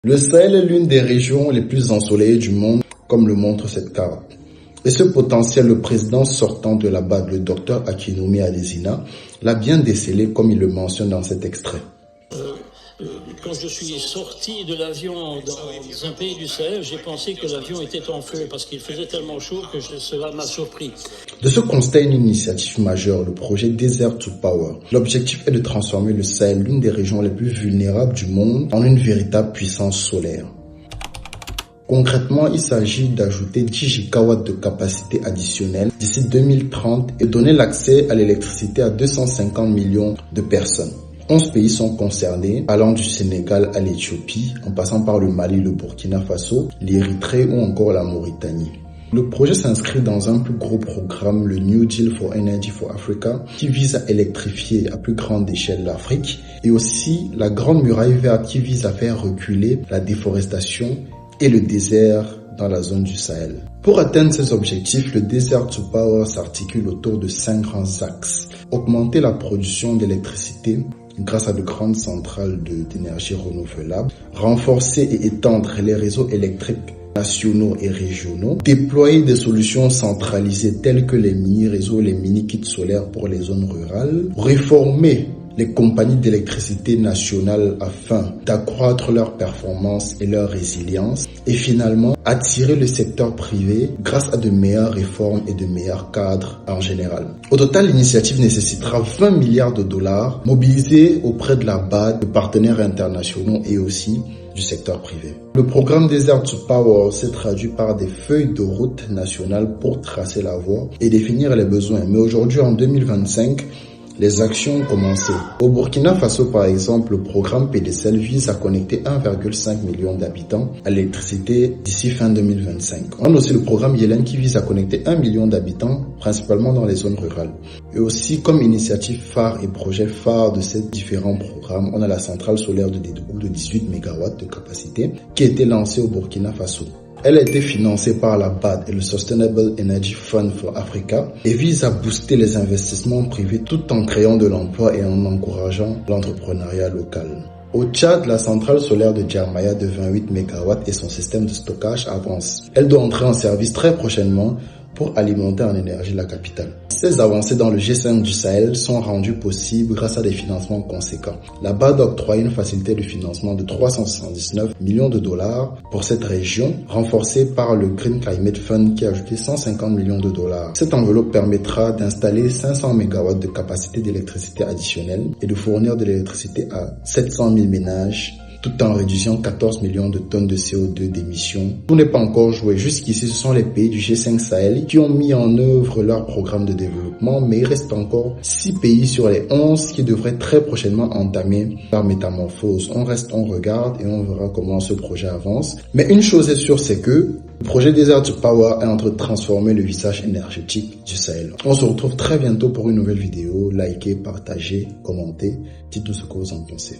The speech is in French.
Le Sahel est l'une des régions les plus ensoleillées du monde, comme le montre cette carte. Et ce potentiel, le président sortant de la BAD, le docteur Akinwumi Adesina, l'a bien décelé comme il le mentionne dans cet extrait. Quand je suis sorti de l'avion dans un pays du Sahel, j'ai pensé que l'avion était en feu parce qu'il faisait tellement chaud que cela m'a surpris. De ce constat, une initiative majeure, le projet Desert to Power. L'objectif est de transformer le Sahel, l'une des régions les plus vulnérables du monde, en une véritable puissance solaire. Concrètement, il s'agit d'ajouter 10 gigawatts de capacité additionnelle d'ici 2030 et donner l'accès à l'électricité à 250 millions de personnes. 11 pays sont concernés, allant du Sénégal à l'Éthiopie, en passant par le Mali, le Burkina Faso, l'Érythrée ou encore la Mauritanie. Le projet s'inscrit dans un plus gros programme, le New Deal for Energy for Africa, qui vise à électrifier à plus grande échelle l'Afrique, et aussi la Grande Muraille Verte qui vise à faire reculer la déforestation et le désert dans la zone du Sahel. Pour atteindre ces objectifs, le Desert to Power s'articule autour de 5 grands axes. Augmenter la production d'électricité grâce à de grandes centrales d'énergie renouvelable, renforcer et étendre les réseaux électriques nationaux et régionaux, déployer des solutions centralisées telles que les mini-réseaux, les mini-kits solaires pour les zones rurales, réformer les compagnies d'électricité nationales afin d'accroître leur performance et leur résilience et finalement attirer le secteur privé grâce à de meilleures réformes et de meilleurs cadres en général. Au total, l'initiative nécessitera 20 milliards de dollars mobilisés auprès de la BAD, de partenaires internationaux et aussi du secteur privé. Le programme Desert to Power s'est traduit par des feuilles de route nationales pour tracer la voie et définir les besoins. Mais aujourd'hui, en 2025, les actions ont commencé. Au Burkina Faso, par exemple, le programme PDCL vise à connecter 1,5 million d'habitants à l'électricité d'ici fin 2025. On a aussi le programme Yelen qui vise à connecter 1 million d'habitants, principalement dans les zones rurales. Et aussi, comme initiative phare et projet phare de ces différents programmes, on a la centrale solaire de Dédougou de 18 MW de capacité qui a été lancée au Burkina Faso. Elle a été financée par la BAD et le Sustainable Energy Fund for Africa et vise à booster les investissements privés tout en créant de l'emploi et en encourageant l'entrepreneuriat local. Au Tchad, la centrale solaire de Djermaya de 28 MW et son système de stockage avancent. Elle doit entrer en service très prochainement pour alimenter en énergie la capitale. Ces avancées dans le G5 du Sahel sont rendues possibles grâce à des financements conséquents. La BAD a octroyé une facilité de financement de 379 millions de dollars pour cette région, renforcée par le Green Climate Fund qui a ajouté 150 millions de dollars. Cette enveloppe permettra d'installer 500 MW de capacité d'électricité additionnelle et de fournir de l'électricité à 700 000 ménages, tout en réduisant 14 millions de tonnes de CO2 d'émissions. Tout n'est pas encore joué. Jusqu'ici, ce sont les pays du G5 Sahel qui ont mis en œuvre leur programme de développement, mais il reste encore 6 pays sur les 11 qui devraient très prochainement entamer leur métamorphose. On regarde et on verra comment ce projet avance. Mais une chose est sûre, c'est que le projet Desert to Power est en train de transformer le visage énergétique du Sahel. On se retrouve très bientôt pour une nouvelle vidéo. Likez, partagez, commentez. Dites-nous ce que vous en pensez.